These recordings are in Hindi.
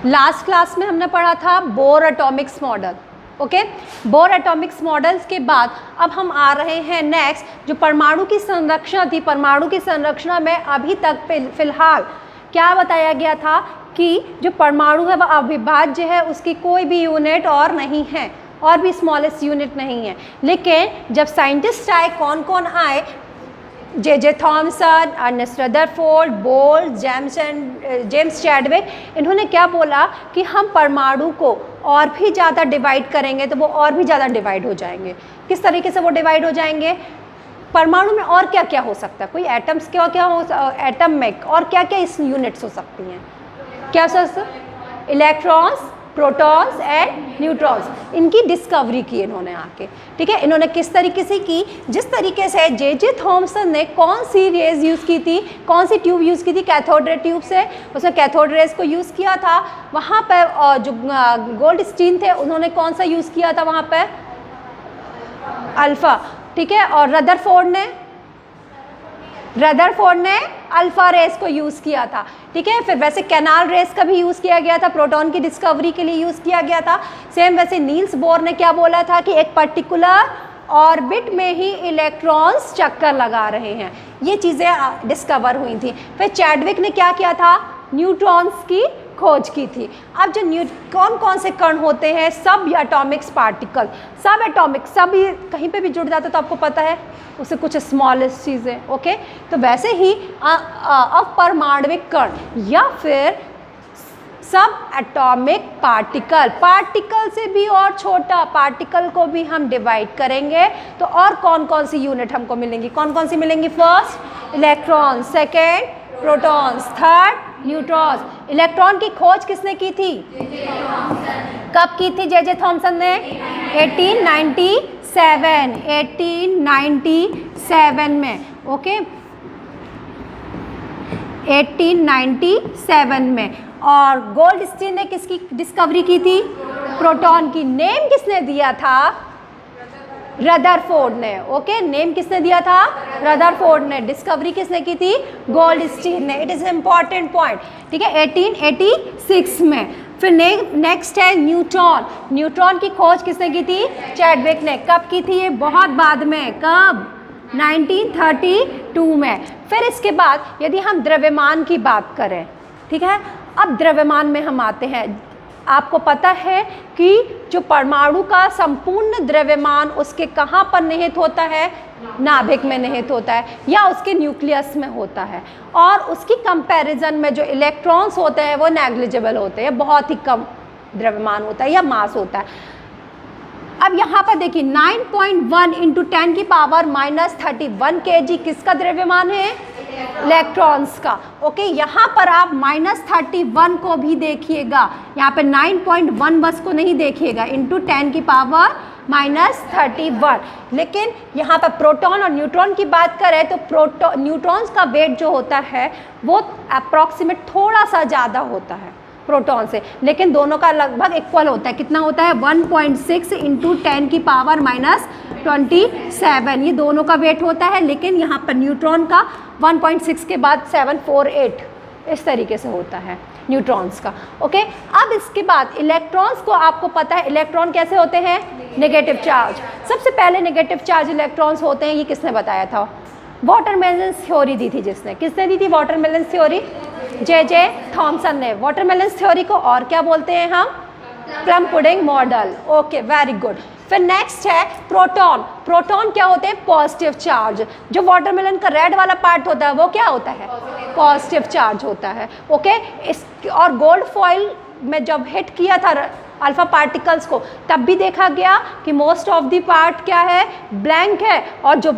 लास्ट क्लास में हमने पढ़ा था bore Atomics model. Okay, bore Atomics models के बाद अब हम आ रहे हैं नेक्स्ट, जो परमाणु की संरचना थी। परमाणु की संरचना में अभी तक फिलहाल क्या बताया गया था कि जो परमाणु है वह अविभाज्य है, उसकी कोई भी यूनिट और नहीं है, और भी स्मॉलेस्ट यूनिट नहीं है। लेकिन जब साइंटिस्ट आए, कौन कौन आए, J Thomson, Ernest Rutherford, Bohr, James Chadwick, इन्होंने क्या बोला कि हम परमाणु को और भी ज़्यादा डिवाइड करेंगे तो वो और भी ज़्यादा डिवाइड हो जाएंगे। किस तरीके से वो डिवाइड हो जाएंगे? परमाणु में और क्या क्या हो सकता है, कोई एटम्स क्या क्या हो, एटम में और क्या क्या इस यूनिट्स हो सकती हैं, क्या sir? Electrons, protons and neutrons, इनकी डिस्कवरी की इन्होंने आके। ठीक है, इन्होंने किस तरीके से की? जिस तरीके से जे थॉमसन ने कौन सी रेज यूज़ की थी, कौन सी ट्यूब यूज़ की थी, कैथोड रे ट्यूब से, उसने कैथोड रेज को यूज़ किया था। वहाँ पर जो गोल्डस्टीन थे उन्होंने कौन सा यूज़ किया था वहाँ पर? अल्फ़ा। ठीक है, और रदरफोर्ड ने अल्फ़ा रेस को यूज़ किया था। ठीक है, फिर वैसे कैनाल रेस का भी यूज़ किया गया था, प्रोटॉन की डिस्कवरी के लिए यूज़ किया गया था। सेम वैसे नील्स बोर ने क्या बोला था कि एक पर्टिकुलर ऑर्बिट में ही इलेक्ट्रॉन्स चक्कर लगा रहे हैं, ये चीज़ें डिस्कवर हुई थी। फिर चैडविक ने क्या किया था? न्यूट्रॉन्स की खोज की थी। अब जो कौन कौन से कण होते हैं, सब एटॉमिक्स पार्टिकल, सब एटॉमिक, सब ये कहीं पे भी जुड़ जाता है तो आपको पता है उसे कुछ स्मॉलेस्ट चीज़ें। ओके, तो वैसे ही अपरमाणविक कण या फिर सब एटॉमिक पार्टिकल, पार्टिकल से भी और छोटा पार्टिकल को भी हम डिवाइड करेंगे तो और कौन कौन सी यूनिट हमको मिलेंगी? कौन कौन सी मिलेंगी? First electron, second protons, third neutrons. Electron की खोज किसने की थी? कब की थी? जे थॉमसन ने 1897 में। ओके, 1897 में। और गोल्डस्टीन ने किसकी डिस्कवरी की थी? प्रोटॉन की। नेम किसने दिया था? रदरफोर्ड ने। ओके, नेम किसने दिया था? रदरफोर्ड ने। डिस्कवरी किसने की थी? गोल्डस्टीन ने। It is important point. ठीक है, 1886 में। फिर नेक्स्ट है न्यूट्रॉन। न्यूट्रॉन की खोज किसने की थी? चैडविक ने। कब की थी? ये बहुत बाद में। कब? 1932 में। फिर इसके बाद यदि हम द्रव्यमान की बात करें, ठीक है, अब द्रव्यमान में हम आते हैं। आपको पता है कि जो परमाणु का संपूर्ण द्रव्यमान उसके कहाँ पर निहित होता है? नाभिक में निहित होता है या उसके न्यूक्लियस में होता है। और उसकी कंपैरिजन में जो इलेक्ट्रॉन्स होते हैं वो नेग्लिजिबल होते हैं, बहुत ही कम द्रव्यमान होता है या मास होता है। अब यहाँ पर देखिए 9.1 × 10⁻³ kg किसका द्रव्यमान है? इलेक्ट्रॉन्स का। ओके, यहाँ पर आप -31 को भी देखिएगा, यहाँ पे 9.1 बस को नहीं देखिएगा, × 10⁻31। लेकिन यहाँ पर प्रोटॉन और न्यूट्रॉन की बात करें तो न्यूट्रॉन्स का वेट जो होता है वो अप्रॉक्सीमेट थोड़ा सा ज़्यादा होता है प्रोटॉन से, लेकिन दोनों का लगभग इक्वल होता है। कितना होता है? 1.6 × 10⁻27, ये दोनों का वेट होता है। लेकिन यहाँ पर न्यूट्रॉन का 1.6 के बाद 748 इस तरीके से होता है न्यूट्रॉन्स का। ओके, अब इसके बाद इलेक्ट्रॉन्स को आपको पता है इलेक्ट्रॉन कैसे होते हैं? Negative charge. सबसे पहले नेगेटिव चार्ज इलेक्ट्रॉन्स होते हैं, ये किसने बताया था? वाटरमेलन थ्योरी दी थी जिसने। किसने दी थी वाटरमेलन थ्योरी? जे थॉमसन ने। वाटरमेलन थ्योरी को और क्या बोलते हैं हम? Plum pudding model. Okay, very good. फिर नेक्स्ट है प्रोटॉन। प्रोटॉन क्या होते हैं? Positive charge. जो वाटरमेलन का रेड वाला पार्ट होता है वो क्या होता है? पॉजिटिव चार्ज होता है। ओके, इस और गोल्ड फॉइल में जब हिट किया था अल्फा पार्टिकल्स को तब भी देखा गया कि मोस्ट ऑफ द पार्ट क्या है? ब्लैंक है, और जो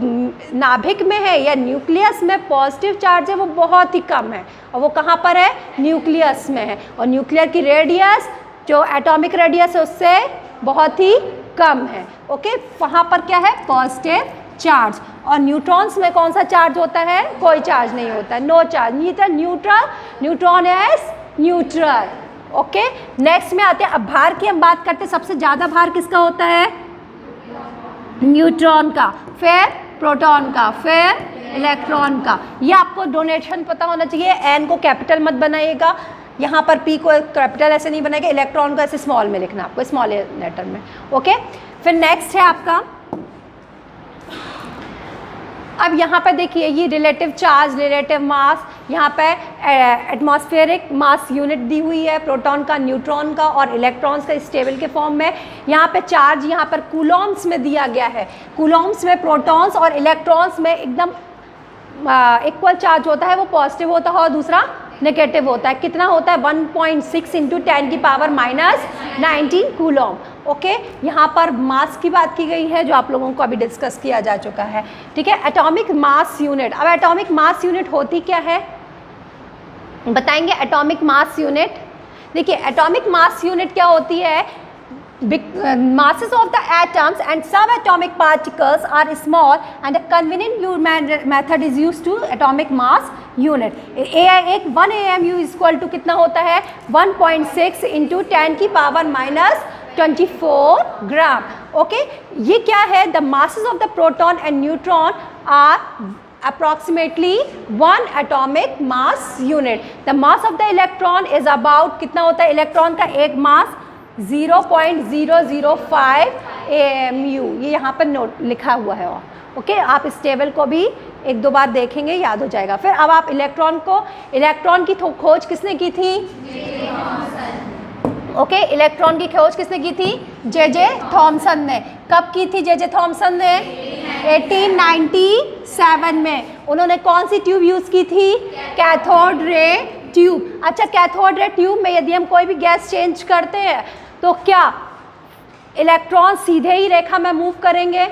नाभिक में है या न्यूक्लियस में पॉजिटिव चार्ज है वो बहुत ही कम है, और वो कहाँ पर है? न्यूक्लियस में है। और न्यूक्लियर की रेडियस जो एटॉमिक रेडियस है उससे बहुत ही कम है। ओके, वहाँ पर क्या है? Positive charge. और न्यूट्रॉन्स में कौन सा चार्ज होता है? कोई चार्ज नहीं होता है, no charge. Neither neutral, neutron is neutral. Okay, next में आते हैं। अब भार की हम बात करते हैं, सबसे ज़्यादा भार किसका होता है? न्यूट्रॉन का, फिर प्रोटॉन का, फिर इलेक्ट्रॉन का। ये आपको डोनेशन पता होना चाहिए। एन को कैपिटल मत बनाइएगा, यहाँ पर पी को कैपिटल ऐसे नहीं बनेगा, इलेक्ट्रॉन को ऐसे स्मॉल में लिखना आपको, स्मॉल लेटर में। ओके, फिर नेक्स्ट है आपका, अब यहाँ पे देखिए ये रिलेटिव चार्ज, रिलेटिव मास, यहाँ पे एटमॉस्फेरिक मास यूनिट दी हुई है प्रोटॉन का, न्यूट्रॉन का और इलेक्ट्रॉन्स का इस टेबल के फॉर्म में। यहाँ पे चार्ज यहाँ पर कूलॉम्स में दिया गया है, कूलॉम्स में प्रोटॉन्स और इलेक्ट्रॉन्स में एकदम इक्वल चार्ज होता है, वो पॉजिटिव होता है और दूसरा नेगेटिव होता है। कितना होता है 1.6 इंटू 10 की पावर माइनस 19 कूलॉम। ओके, यहाँ पर मास की बात की गई है जो आप लोगों को अभी डिस्कस किया जा चुका है। ठीक है, एटॉमिक मास यूनिट। अब एटॉमिक मास यूनिट होती क्या है बताएंगे। एटॉमिक मास यूनिट, देखिए एटॉमिक मास यूनिट क्या होती है, masses of the atoms and subatomic particles are small and a convenient method is used to atomic mass unit। एक 1 AMU इक्वल टू कितना होता है 1.6 इंटू 10 की पावर माइनस 24 ग्राम। ओके, ये क्या है, the masses of the proton and neutron are approximately 1 atomic mass unit। the mass of the electron is about, कितना होता है इलेक्ट्रॉन का एक मास 0.005 AMU, ये यहाँ पर नोट लिखा हुआ है। और ओके, आप इस टेबल को भी एक दो बार देखेंगे, याद हो जाएगा। फिर अब आप इलेक्ट्रॉन की खोज किसने की थी, ओके, इलेक्ट्रॉन की खोज किसने की थी, जे थॉमसन ने। कब की थी जे थॉमसन ने 1897 में। उन्होंने कौन सी ट्यूब यूज़ की थी, कैथोड रे ट्यूब। अच्छा, कैथोड रे ट्यूब में यदि हम कोई भी गैस चेंज करते हैं तो क्या इलेक्ट्रॉन सीधे ही रेखा में मूव करेंगे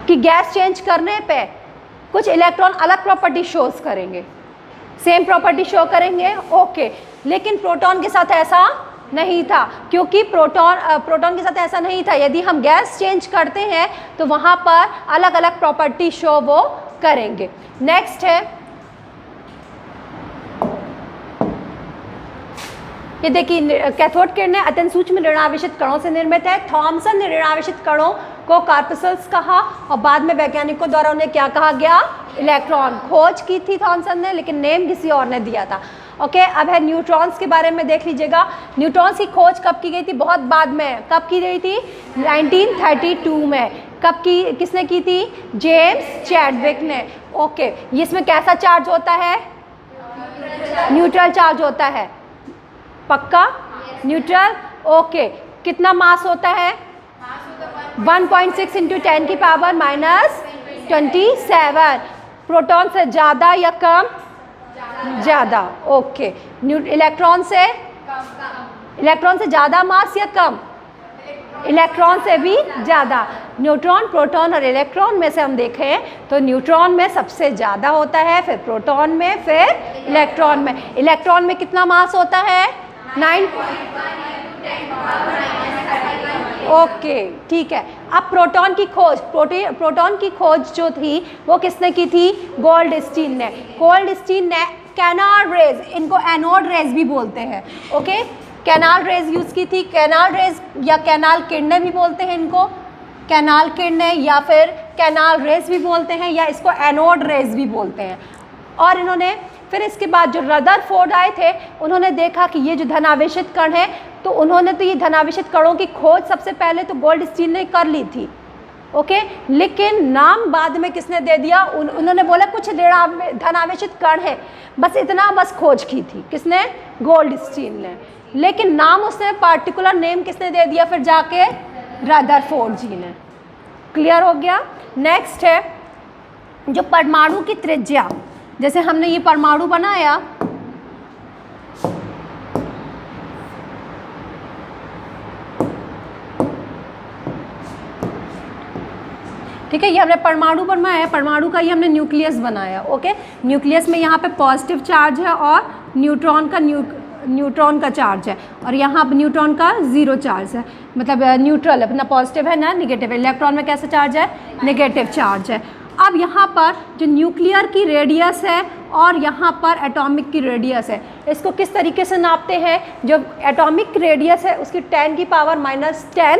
कि गैस चेंज करने पे कुछ इलेक्ट्रॉन अलग प्रॉपर्टी शोज करेंगे, सेम प्रॉपर्टी शो करेंगे। ओके, लेकिन प्रोटॉन के साथ ऐसा नहीं था, क्योंकि प्रोटॉन के साथ ऐसा नहीं था। यदि हम गैस चेंज करते हैं तो वहाँ पर अलग अलग प्रॉपर्टी शो वो करेंगे। नेक्स्ट है, ये देखिए कैथोड किरणें अत्यंत सूक्ष्म ऋणावेशित कणों से निर्मित है। थॉमसन ने ऋणावेशित कणों को कार्पसल्स कहा और बाद में वैज्ञानिकों द्वारा उन्हें क्या कहा गया, इलेक्ट्रॉन। खोज की थी थॉमसन ने, लेकिन नेम किसी और ने दिया था। ओके, अब है न्यूट्रॉन्स के बारे में देख लीजिएगा। न्यूट्रॉन्स की खोज कब की गई थी, बहुत बाद में। कब की गई थी 1932 में। कब की, किसने की थी, जेम्स चैडविक ने। ओके, इसमें कैसा चार्ज होता है, न्यूट्रल चार्ज होता है, पक्का न्यूट्रल। ओके, कितना मास होता है 1.6 इंटू 10 की पावर माइनस 27। प्रोटॉन से ज़्यादा या कम, ज़्यादा। ओके, इलेक्ट्रॉन से ज़्यादा मास या कम, इलेक्ट्रॉन से भी ज़्यादा। न्यूट्रॉन, प्रोटॉन और इलेक्ट्रॉन में से हम देखें तो न्यूट्रॉन में सबसे ज़्यादा होता है, फिर प्रोटॉन में, फिर इलेक्ट्रॉन में। इलेक्ट्रॉन में कितना मास होता है 9। ओके, ठीक है। अब प्रोटॉन की खोज जो थी वो किसने की थी, गोल्डस्टीन ने। गोल्डस्टीन ने कैनाल रेज, इनको एनोड रेज भी बोलते हैं। ओके, कैनाल रेज यूज़ की थी। कैनाल रेज या कैनाल किरणें भी बोलते हैं इनको, कैनाल किरणें या फिर कैनाल रेज भी बोलते हैं, या इसको एनोड रेज भी बोलते हैं। और इन्होंने फिर इसके बाद जो रदरफोर्ड आए थे, उन्होंने देखा कि ये जो धनावेशित कण है, तो उन्होंने तो ये धनावेशित कणों की खोज सबसे पहले तो गोल्डस्टीन ने कर ली थी। ओके, लेकिन नाम बाद में किसने दे दिया, उन्होंने बोला कुछ धनावेशित कण है, बस इतना बस खोज की थी, किसने, गोल्डस्टीन ने। लेकिन नाम उसने पार्टिकुलर नेम किसने दे दिया फिर जाके, रदरफोर्ड जी ने। क्लियर हो गया। नेक्स्ट है जो परमाणु की त्रिज्या, जैसे हमने ये परमाणु बनाया, ठीक है, ये हमने परमाणु बनाया है, परमाणु का ये हमने न्यूक्लियस बनाया। ओके, न्यूक्लियस में यहाँ पे पॉजिटिव चार्ज है और न्यूट्रॉन का चार्ज है, और यहाँ न्यूट्रॉन का 0 चार्ज है, मतलब न्यूट्रल है, ना पॉजिटिव है ना निगेटिव है। इलेक्ट्रॉन में कैसा चार्ज है, नेगेटिव चार्ज है। अब यहाँ पर जो न्यूक्लियर की रेडियस है और यहाँ पर एटॉमिक की रेडियस है, इसको किस तरीके से नापते हैं, जो एटॉमिक रेडियस है उसकी 10 की पावर माइनस 10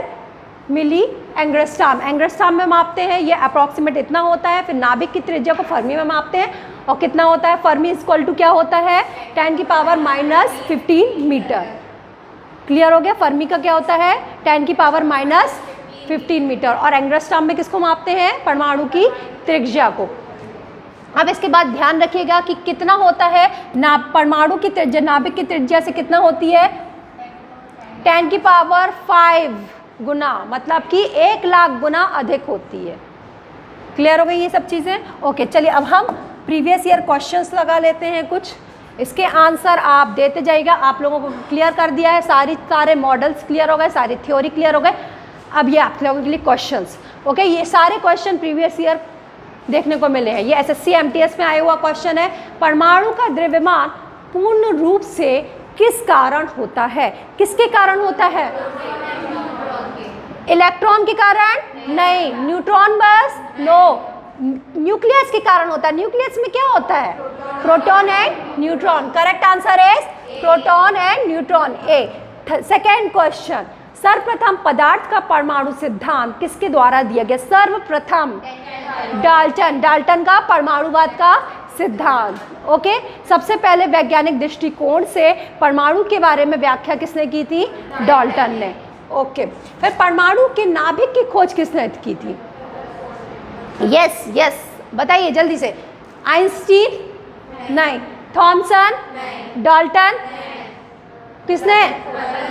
मिली एंग्स्ट्रॉम, एंग्स्ट्रॉम में मापते हैं, ये अप्रॉक्सीमेट इतना होता है। फिर नाभिक की त्रिज्या को फर्मी में मापते हैं और कितना होता है, फर्मी इक्वल टू क्या होता है 10⁻⁻15 मीटर। क्लियर हो गया, फर्मी का क्या होता है 10⁻⁻15 मीटर। और एंग्स्ट्रॉम में किसको मापते हैं, परमाणु की त्रिज्या को। अब इसके बाद ध्यान रखिएगा कि कितना होता है परमाणु की त्रिज्या नाभिक की त्रिज्या से कितना होती है 10⁵ गुना, मतलब कि 1,00,000 गुना अधिक होती है। क्लियर हो गई ये सब चीज़ें। ओके, चलिए अब हम प्रीवियस ईयर क्वेश्चंस लगा लेते हैं कुछ, इसके आंसर आप देते जाइएगा। आप लोगों को क्लियर कर दिया है, सारे मॉडल्स क्लियर हो गए, सारी थ्योरी क्लियर हो गए। अब ये आप लोगों के लिए क्वेश्चंस। ओके, ये सारे क्वेश्चन प्रीवियस ईयर देखने को मिले हैं। ये SSC MTS में आया हुआ क्वेश्चन है, परमाणु का द्रव्यमान पूर्ण रूप से किस कारण होता है, किसके कारण होता है, इलेक्ट्रॉन के कारण नहीं, न्यूट्रॉन बस नो, न्यूक्लियस के कारण होता है। न्यूक्लियस में क्या होता है, proton and neutron. Correct answer is proton and neutron A. Second question, सर्वप्रथम पदार्थ का परमाणु सिद्धांत किसके द्वारा दिया गया, सर्वप्रथम डाल्टन का परमाणुवाद का सिद्धांत। ओके, सबसे पहले वैज्ञानिक दृष्टिकोण से परमाणु के बारे में व्याख्या किसने की थी, डाल्टन ने। ओके, फिर परमाणु के नाभिक की खोज किसने की थी, यस बताइए जल्दी से, आइंस्टीन नहीं, थॉमसन, डाल्टन, किसने,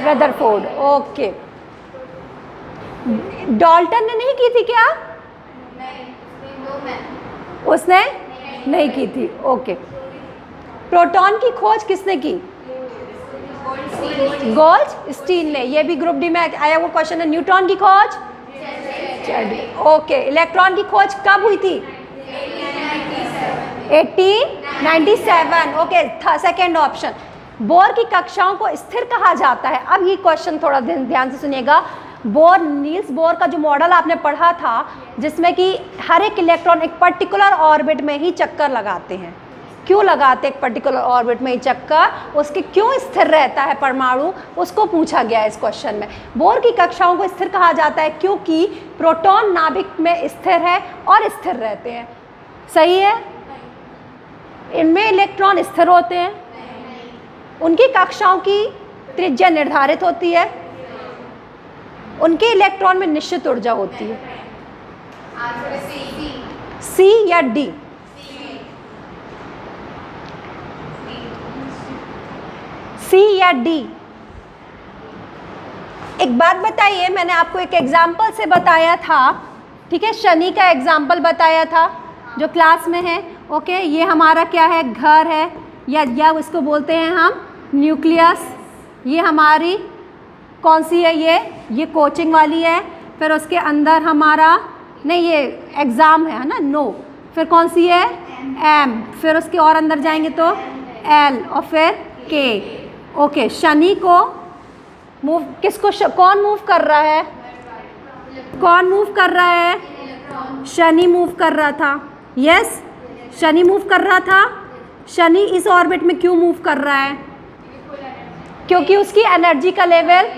रदरफोर्ड। ओके, डाल्टन ने नहीं की थी क्या, उसने नहीं की थी। ओके, प्रोटॉन की खोज किसने की, गोल्डस्टीन ने, ये भी ग्रुप डी में आया हुआ क्वेश्चन है। न्यूट्रॉन की खोज, ओके, इलेक्ट्रॉन की खोज कब हुई थी, 1897। ओके, सेकेंड ऑप्शन, बोर की कक्षाओं को स्थिर कहा जाता है। अब ये क्वेश्चन थोड़ा ध्यान से सुनिएगा। बोर, नील्स बोर का जो मॉडल आपने पढ़ा था, जिसमें कि हर एक इलेक्ट्रॉन एक पर्टिकुलर ऑर्बिट में ही चक्कर लगाते हैं। क्यों लगाते एक पर्टिकुलर ऑर्बिट में ही चक्कर, उसके क्यों स्थिर रहता है परमाणु, उसको पूछा गया है इस क्वेश्चन में। बोर की कक्षाओं को स्थिर कहा जाता है क्योंकि प्रोटॉन नाभिक में स्थिर है और स्थिर रहते हैं। सही है, इनमें इलेक्ट्रॉन स्थिर होते हैं, उनकी कक्षाओं की त्रिज्या निर्धारित होती है, उनके इलेक्ट्रॉन में निश्चित ऊर्जा होती है। सी या डी, सी या डी। एक बात बताइए, मैंने आपको एक एग्जाम्पल से बताया था, ठीक है, शनि का एग्जाम्पल बताया था जो क्लास में है। ओके, ये हमारा क्या है, घर है, या उसको बोलते हैं हम न्यूक्लियस। ये हमारी कौन सी है, ये कोचिंग वाली है। फिर उसके अंदर हमारा नहीं, ये एग्ज़ाम है ना, नो। फिर कौन सी है, एम। फिर उसके और अंदर जाएंगे तो एल और फिर के। ओके, शनि को मूव, किसको कौन मूव कर रहा है, कौन मूव कर रहा है, शनि मूव कर रहा था। यस, शनि मूव कर रहा था। शनि इस ऑर्बिट में क्यों मूव कर रहा है, क्योंकि उसकी एनर्जी का लेवल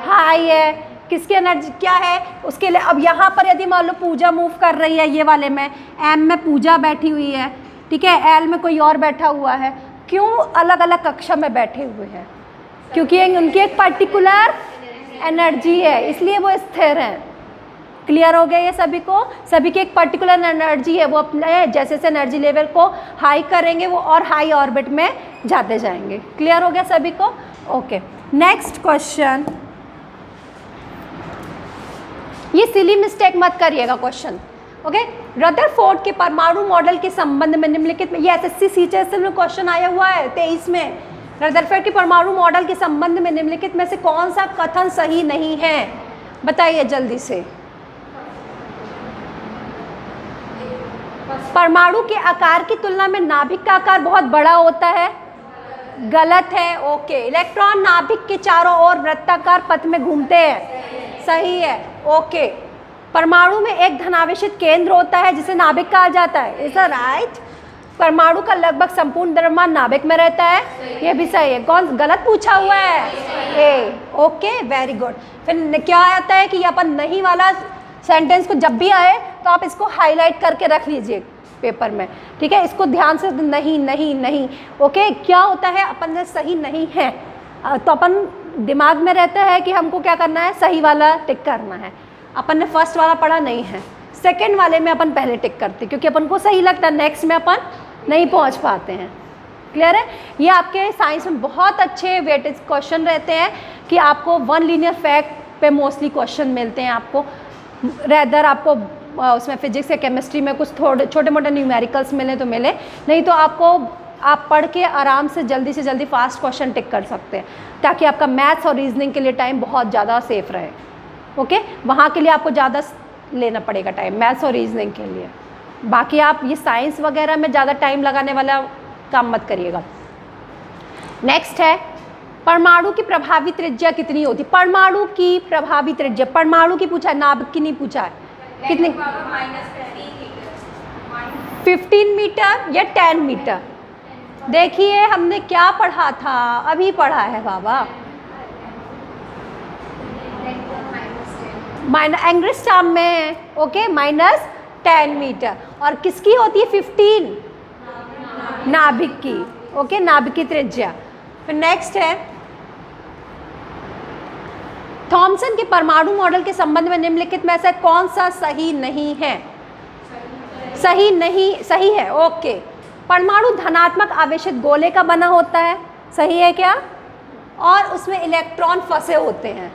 हाई है। किसकी एनर्जी क्या है उसके लिए। अब यहाँ पर यदि मान लो पूजा मूव कर रही है, ये वाले में एम में पूजा बैठी हुई है, ठीक है, एल में कोई और बैठा हुआ है। क्यों अलग अलग कक्षा में बैठे हुए हैं, क्योंकि उनकी एक पर्टिकुलर एनर्जी है, इसलिए वो स्थिर हैं। क्लियर हो गया ये सभी को, सभी की एक पर्टिकुलर एनर्जी है, वो अपने जैसे जैसे एनर्जी लेवल को हाई करेंगे वो और हाई ऑर्बिट में जाते जाएंगे। क्लियर हो गया सभी को। ओके, नेक्स्ट क्वेश्चन, ये सिली मिस्टेक मत करिएगा क्वेश्चन। ओके, रदरफोर्ड के परमाणु मॉडल के संबंध में निम्नलिखित में, ये SSC CHS में क्वेश्चन आया हुआ है 23 में। रदरफोर्ड के परमाणु मॉडल के संबंध में निम्नलिखित में से कौन सा कथन सही नहीं है, बताइए जल्दी से। परमाणु के आकार की तुलना में नाभिक का आकार बहुत बड़ा होता है, गलत है। ओके, इलेक्ट्रॉन नाभिक के चारों ओर वृत्ताकार पथ में घूमते हैं, सही है। ओके, परमाणु में एक धनावेशित केंद्र होता है जिसे नाभिक कहा जाता है, इज राइट। परमाणु का लगभग संपूर्ण द्रव्यमान नाभिक में रहता है, ये भी सही है। कौन गलत पूछा हुआ है? ए। Okay, very good. फिर क्या आता है कि अपन नहीं वाला सेंटेंस को जब भी आए तो आप इसको हाईलाइट करके रख लीजिए पेपर में, ठीक है। इसको ध्यान से, नहीं नहीं नहीं। ओके, क्या होता है अपन ने सही नहीं है तो अपन दिमाग में रहता है कि हमको क्या करना है, सही वाला टिक करना है। अपन ने फर्स्ट वाला पढ़ा नहीं है, सेकंड वाले में अपन पहले टिक करते क्योंकि अपन को सही लगता है, नेक्स्ट में अपन नहीं पहुंच पाते हैं। क्लियर है? ये आपके साइंस में बहुत अच्छे वेटेज क्वेश्चन रहते हैं कि आपको वन लीनियर फैक्ट पे मोस्टली क्वेश्चन मिलते हैं आपको, रेदर आपको उसमें फिजिक्स या केमिस्ट्री में कुछ थोड़े छोटे मोटे न्यूमेरिकल्स मिले तो मिले, नहीं तो आपको आप पढ़ के आराम से जल्दी फास्ट क्वेश्चन टिक कर सकते हैं ताकि आपका मैथ्स और रीजनिंग के लिए टाइम बहुत ज़्यादा सेफ रहे। ओके, वहाँ के लिए आपको ज़्यादा लेना पड़ेगा टाइम, मैथ्स और रीजनिंग के लिए। बाकी आप ये साइंस वगैरह में ज़्यादा टाइम लगाने वाला काम मत करिएगा। नेक्स्ट है, परमाणु की प्रभावी त्रिज्या कितनी होती? परमाणु की प्रभावी त्रिज्या, परमाणु की पूछा है, नाभिक की नहीं पूछा है। कितनी? 15 मीटर या 10 मीटर? देखिए हमने क्या पढ़ा था, अभी पढ़ा है बाबा, एंग्स्ट्रॉम में। Okay, -10 meter. और किसकी होती है 15? नाभिक की। ओके, नाभिक की त्रिज्या। फिर नेक्स्ट है, थॉमसन के परमाणु मॉडल के संबंध में निम्नलिखित में से कौन सा सही नहीं है? सही नहीं, सही है। ओके, परमाणु धनात्मक आवेशित गोले का बना होता है, सही है क्या? और उसमें इलेक्ट्रॉन फंसे होते हैं।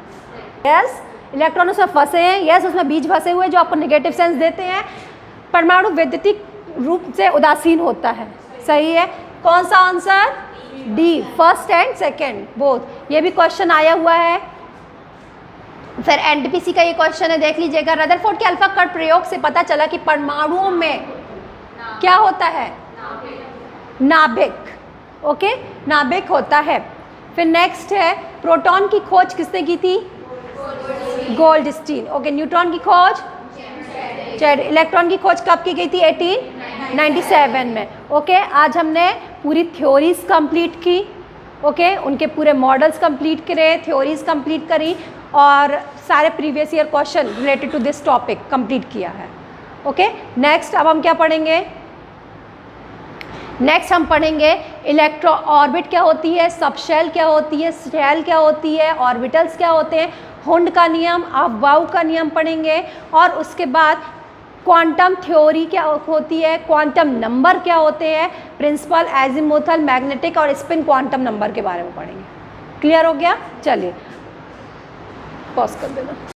यस, इलेक्ट्रॉन उसमें फंसे हैं। यस, उसमें बीज फंसे हुए जो आपको नेगेटिव सेंस देते हैं। परमाणु वैद्युतिक रूप से उदासीन होता है, सही है। कौन सा answer? D, first and second both. ये भी क्वेश्चन आया हुआ है। फिर एनटीपीसी का ये क्वेश्चन है, देख लीजिएगा। रदरफोर्ड के अल्फा कट प्रयोग से पता चला कि परमाणुओं में क्या होता है? नाभिक। ओके, नाभिक होता है। फिर नेक्स्ट है, प्रोटॉन की खोज किसने की थी? गोल्डस्टीन। ओके, न्यूट्रॉन की खोज, इलेक्ट्रॉन की खोज कब की गई थी? 1897 में। ओके, आज हमने पूरी थ्योरीज कंप्लीट की। ओके, उनके पूरे मॉडल्स कंप्लीट करे, थ्योरीज कंप्लीट करी और सारे previous year question related to this topic complete किया है। ओके, नेक्स्ट अब हम क्या पढ़ेंगे? नेक्स्ट हम पढ़ेंगे इलेक्ट्रो ऑर्बिट क्या होती है, सबशेल क्या होती है, शेल क्या होती है, ऑर्बिटल्स क्या होते हैं, हुंड का नियम, अफबाउ का नियम पढ़ेंगे। और उसके बाद क्वांटम थ्योरी क्या होती है, क्वांटम नंबर क्या होते हैं, प्रिंसिपल, एजिमुथल, मैग्नेटिक और स्पिन क्वांटम नंबर के बारे में पढ़ेंगे। क्लियर हो गया? चलिए पॉज कर देना।